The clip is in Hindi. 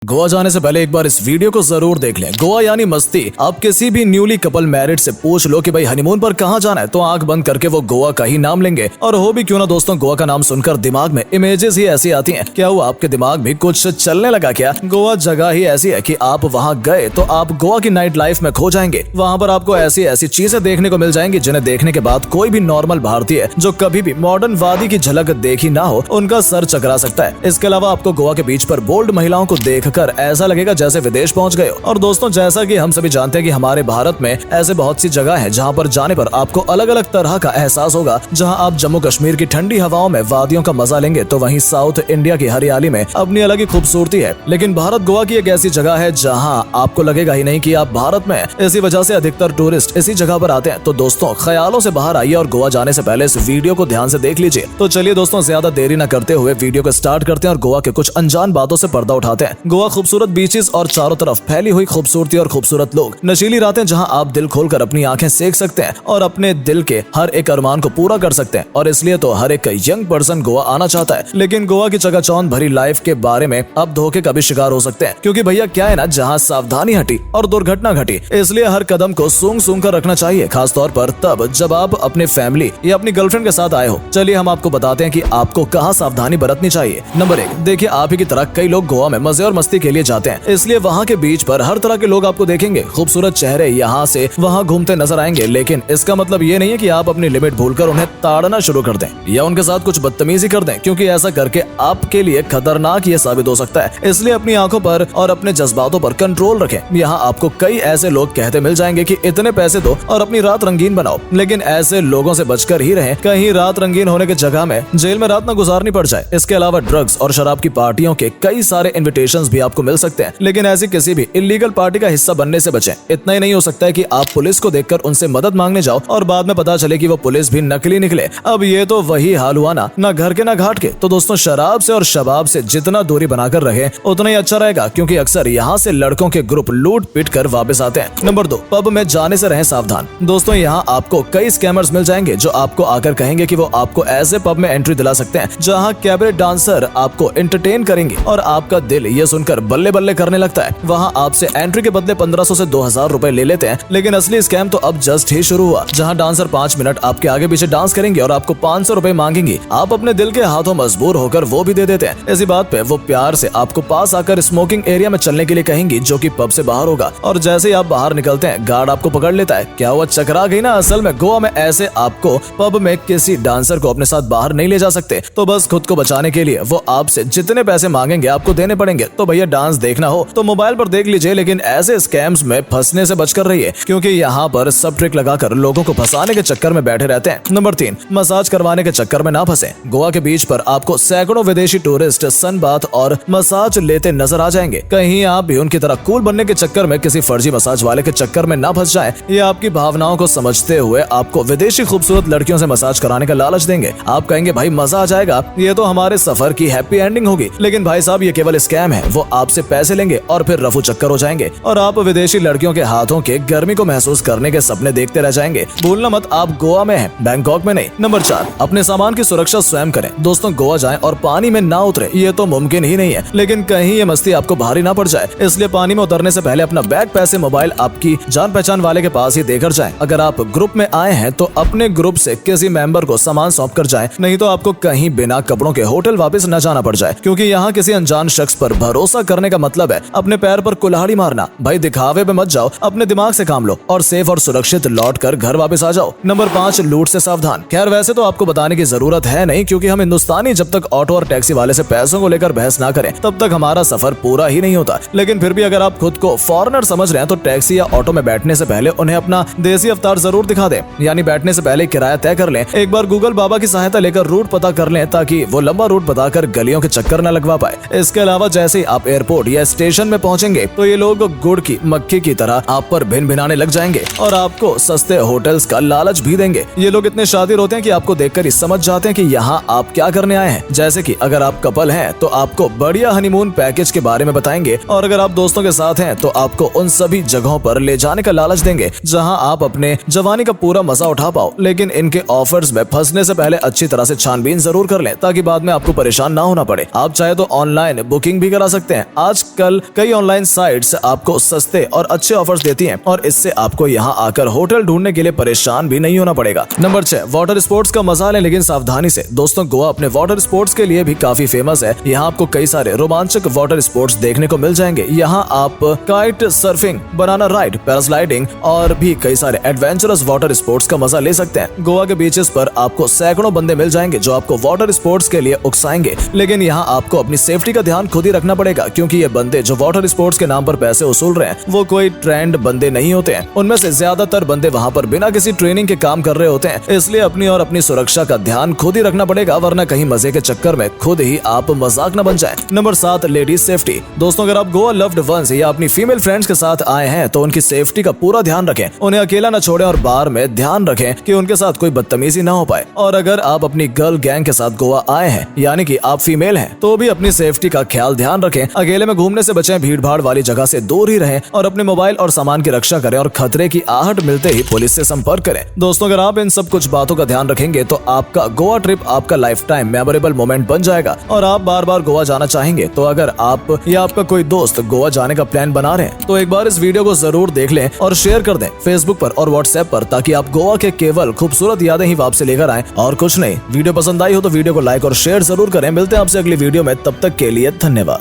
गोवा जाने से पहले एक बार इस वीडियो को जरूर देख लें। गोवा यानी मस्ती। आप किसी भी न्यूली कपल मैरिड से पूछ लो कि भाई हनीमून पर कहाँ जाना है, तो आंख बंद करके वो गोवा का ही नाम लेंगे। और हो भी क्यों ना दोस्तों, गोवा का नाम सुनकर दिमाग में इमेजेस ही ऐसी आती हैं। क्या वो आपके दिमाग में कुछ चलने लगा क्या? गोवा जगह ही ऐसी है कि आप वहाँ गए तो आप गोवा की नाइट लाइफ में खो जाएंगे। वहाँ पर आपको ऐसी ऐसी चीजें देखने को मिल जाएंगी जिन्हें देखने के बाद कोई भी नॉर्मल भारतीय जो कभी भी मॉडर्न वादी की झलक देखी ना हो, उनका सर चकरा सकता है। इसके अलावा आपको गोवा के बीच पर बोल्ड महिलाओं को देखकर ऐसा लगेगा जैसे विदेश पहुंच गए हो। और दोस्तों, जैसा कि हम सभी जानते हैं कि हमारे भारत में ऐसे बहुत सी जगह हैं जहां पर जाने पर आपको अलग अलग तरह का एहसास होगा। जहां आप जम्मू कश्मीर की ठंडी हवाओं में वादियों का मजा लेंगे, तो वहीं साउथ इंडिया की हरियाली में अपनी अलग ही खूबसूरती है। लेकिन भारत गोवा की एक ऐसी जगह है जहां आपको लगेगा ही नहीं कि आप भारत में हैं। इसी वजह से अधिकतर टूरिस्ट इसी जगह पर आते हैं। तो दोस्तों, ख्यालों से बाहर आइए और गोवा जाने से पहले इस वीडियो को ध्यान से देख लीजिए। तो चलिए दोस्तों, ज्यादा देरी न करते हुए वीडियो को स्टार्ट करते हैं और गोवा के कुछ अनजान बातों से पर्दा उठाते हैं। गोवा खूबसूरत बीचेस और चारों तरफ फैली हुई खूबसूरती और खूबसूरत लोग, नशीली रातें जहां आप दिल खोलकर अपनी आंखें सेक सकते हैं और अपने दिल के हर एक अरमान को पूरा कर सकते हैं। और इसलिए तो हर एक यंग पर्सन गोवा आना चाहता है। लेकिन गोवा की चकाचौंध भरी लाइफ के बारे में अब धोखे का भी शिकार हो सकते हैं, क्योंकि भैया क्या है ना, जहां सावधानी हटी और दुर्घटना घटी। इसलिए हर कदम को सूंघ सूंघ कर रखना चाहिए, खासतौर पर तब जब आप अपने फैमिली या अपनी गर्लफ्रेंड के साथ आए हो। चलिए हम आपको बताते हैं कि आपको कहाँ सावधानी बरतनी चाहिए। नंबर 1, देखिए, आप ही की तरह कई लोग गोवा में मजे और मस्ती के लिए जाते हैं, इसलिए वहाँ के बीच पर हर तरह के लोग आपको देखेंगे। खूबसूरत चेहरे यहाँ से वहाँ घूमते नजर आएंगे। लेकिन इसका मतलब ये नहीं है कि आप अपनी लिमिट भूलकर उन्हें ताड़ना शुरू कर दें या उनके साथ कुछ बदतमीजी कर दें, क्योंकि ऐसा करके आपके लिए खतरनाक ये साबित हो सकता है। इसलिए अपनी आंखों पर और अपने जज्बातों पर कंट्रोल रखें। यहाँ आपको कई ऐसे लोग कहते मिल जाएंगे कि इतने पैसे दो और अपनी रात रंगीन बनाओ, लेकिन ऐसे लोगों से बचकर ही रहें, कहीं रात रंगीन होने की जगह में जेल में रात न गुजारनी पड़ जाए। इसके अलावा ड्रग्स और शराब की पार्टियों के कई सारे इन्विटेशंस भी आपको मिल सकते हैं, लेकिन ऐसी किसी भी इलीगल पार्टी का हिस्सा बनने से बचें। इतना ही नहीं हो सकता है कि आप पुलिस को देखकर उनसे मदद मांगने जाओ और बाद में पता चले कि वो पुलिस भी नकली निकले। अब ये तो वही हाल हुआ ना घर के ना घाट के। तो दोस्तों, शराब से और शबाब से जितना दूरी बनाकर रहे उतना ही अच्छा रहेगा, क्योंकि अक्सर यहाँ से लड़कों के ग्रुप लूट पीट कर वापस आते हैं। नंबर 2, पब में जाने से रहें सावधान। दोस्तों, यहाँ आपको कई स्कैमर्स मिल जाएंगे जो आपको आकर कहेंगे कि वो आपको ऐसे पब में एंट्री दिला सकते हैं जहाँ कैबरे डांसर आपको एंटरटेन करेंगे और आपका दिल ये सुनकर बल्ले बल्ले करने लगता है। वहाँ आपसे एंट्री के बदले 1500 से 2000 रुपए ले लेते हैं। लेकिन असली स्कैम तो अब जस्ट ही शुरू हुआ, जहां डांसर 5 मिनट आपके आगे पीछे डांस करेंगे और आपको 500 रुपए मांगेंगे। आप अपने दिल के हाथों मजबूर होकर वो भी दे देते हैं। इसी बात पे वो प्यार से आपको पास आकर स्मोकिंग एरिया में चलने के लिए कहेंगी, जो कि पब से बाहर होगा। और जैसे ही आप बाहर निकलते हैं, गार्ड आपको पकड़ लेता है। क्या हुआ, चकरा गई ना? असल में गोवा में ऐसे आपको पब में किसी डांसर को अपने साथ बाहर नहीं ले जा सकते। तो बस खुद को बचाने के लिए वो आपसे जितने पैसे मांगेंगे आपको देने पड़ेंगे। तो भैया, डांस देखना हो तो मोबाइल पर देख लीजिए, लेकिन ऐसे स्कैम्स में फंसने से बचकर रहिए, क्योंकि यहाँ पर सब ट्रिक लगाकर लोगों को फंसाने के चक्कर में बैठे रहते हैं। नंबर 3, मसाज करवाने के चक्कर में ना फंसे। गोवा के बीच पर आपको सैकड़ों विदेशी टूरिस्ट सन बाथ और मसाज लेते नजर आ जाएंगे। कहीं आप भी उनकी तरह कूल बनने के चक्कर में किसी फर्जी मसाज वाले के चक्कर में ना फंस जाएं। ये आपकी भावनाओं को समझते हुए आपको विदेशी खूबसूरत लड़कियों से मसाज कराने का लालच देंगे। आप कहेंगे भाई मजा आ जाएगा, ये तो हमारे सफर की हैप्पी एंडिंग होगी। लेकिन भाई साहब, ये केवल स्कैम है। वो आपसे पैसे लेंगे और फिर रफू चक्कर हो जाएंगे और आप विदेशी लड़कियों के हाथों के गर्मी को महसूस करने के सपने देखते रह जाएंगे। भूलना मत, आप गोवा में हैं, बैंकॉक में नहीं। नंबर 4, अपने सामान की सुरक्षा स्वयं करें। दोस्तों, गोवा जाएं और पानी में ना उतरे, ये तो मुमकिन ही नहीं है। लेकिन कहीं ये मस्ती आपको भारी ना पड़ जाए, इसलिए पानी में उतरने से पहले अपना बैग, पैसे, मोबाइल आपकी जान पहचान वाले के पास ही देकर जाएं। अगर आप ग्रुप में आए हैं तो अपने ग्रुप से किसी मेंबर को सामान सौंप कर जाएं, नहीं तो आपको कहीं बिना कपड़ों के होटल वापस न जाना पड़ जाए, क्योंकि यहाँ किसी अनजान शख्स पर भरोसा करने का मतलब है अपने पैर पर कुल्हाड़ी मारना। भाई, दिखावे पे मत जाओ, अपने दिमाग से काम लो और सेफ और सुरक्षित लौट कर घर वापस आ जाओ। नंबर 5, लूट से सावधान। खैर, वैसे तो आपको बताने की जरूरत है नहीं, क्योंकि हम हिंदुस्तानी जब तक ऑटो और टैक्सी वाले से पैसों को लेकर बहस ना करें तब तक हमारा सफर पूरा ही नहीं होता। लेकिन फिर भी अगर आप खुद को फॉरेनर समझ रहे हैं तो टैक्सी या ऑटो में बैठने से पहले उन्हें अपना देसी अवतार जरूर दिखा दें। यानी बैठने से पहले किराया तय कर लें। एक बार गूगल बाबा की सहायता लेकर रूट पता कर लें, ताकि वो लंबा रूट बताकर गलियों के चक्कर न लगवा पाए। इसके अलावा जैसे ही आप एयरपोर्ट या स्टेशन में पहुंचेंगे तो ये लोग गुड़ की मक्खी की तरह आप पर भिन भिनाने लग जाएंगे और आपको सस्ते होटल्स का लालच भी देंगे। ये लोग इतने शातिर होते हैं कि आपको देखकर ही समझ जाते हैं कि यहाँ आप क्या करने आए हैं। जैसे कि अगर आप कपल हैं तो आपको बढ़िया हनीमून पैकेज के बारे में बताएंगे, और अगर आप दोस्तों के साथ हैं तो आपको उन सभी जगहों पर ले जाने का लालच देंगे जहां आप अपने जवानी का पूरा मजा उठा पाओ। लेकिन इनके ऑफर्स में फंसने से पहले अच्छी तरह से छानबीन जरूर कर लें, ताकि बाद में आपको परेशान ना होना पड़े। आप चाहे तो ऑनलाइन बुकिंग भी करा सकते हैं। सकते हैं। आजकल कई ऑनलाइन साइट्स आपको सस्ते और अच्छे ऑफर्स देती हैं और इससे आपको यहाँ आकर होटल ढूंढने के लिए परेशान भी नहीं होना पड़ेगा। नंबर 6, वाटर स्पोर्ट्स का मजा लें लेकिन सावधानी से। दोस्तों, गोवा अपने वाटर स्पोर्ट्स के लिए भी काफी फेमस है। यहाँ आपको कई सारे रोमांचक वाटर स्पोर्ट्स देखने को मिल जाएंगे। यहाँ आप काइट सर्फिंग, बनाना राइड, पैरास्लाइडिंग और भी कई सारे एडवेंचरस वाटर स्पोर्ट्स का मजा ले सकते हैं। गोवा के बीचेस पर आपको सैकड़ों बंदे मिल जाएंगे जो आपको वाटर स्पोर्ट्स के लिए उकसाएंगे, लेकिन यहाँ आपको अपनी सेफ्टी का ध्यान खुद ही रखना पड़ेगा, क्योंकि ये बंदे जो वाटर स्पोर्ट्स के नाम पर पैसे वसूल रहे हैं वो कोई ट्रेंड बंदे नहीं होते हैं। उनमें से ज्यादातर बंदे वहाँ पर बिना किसी ट्रेनिंग के काम कर रहे होते हैं, इसलिए अपनी और अपनी सुरक्षा का ध्यान खुद ही रखना पड़ेगा, वरना कहीं मजे के चक्कर में खुद ही आप मजाक न बन जाएं। Number 7, ladies safety. दोस्तों, अगर आप गोवा लव्ड वंस या अपनी फीमेल फ्रेंड्स के साथ आए हैं तो उनकी सेफ्टी का पूरा ध्यान रखें, उन्हें अकेला न छोड़ें और बार में ध्यान रखें कि उनके साथ कोई बदतमीजी ना हो पाए। और अगर आप अपनी गर्ल गैंग के साथ गोवा आए हैं, यानी कि आप फीमेल हैं, तो भी अपनी सेफ्टी का ख्याल ध्यान रखें। अकेले में घूमने से बचें, भीड़ भाड़ वाली जगह से दूर ही रहें और अपने मोबाइल और सामान की रक्षा करें और खतरे की आहट मिलते ही पुलिस से संपर्क करें। दोस्तों, अगर आप इन सब कुछ बातों का ध्यान रखेंगे तो आपका गोवा ट्रिप आपका लाइफ टाइम मेमोरेबल मोमेंट बन जाएगा और आप बार बार गोवा जाना चाहेंगे। तो अगर आप या आपका कोई दोस्त गोवा जाने का प्लान बना रहे हैं तो एक बार इस वीडियो को जरूर देख लें और शेयर कर दें फेसबुक पर और व्हाट्सएप पर, ताकि आप गोवा के केवल खूबसूरत यादें ही वापस लेकर आएं और कुछ नहीं। वीडियो पसंद आई हो तो वीडियो को लाइक और शेयर जरूर करें। मिलते हैं आपसे अगली वीडियो में, तब तक के लिए धन्यवाद।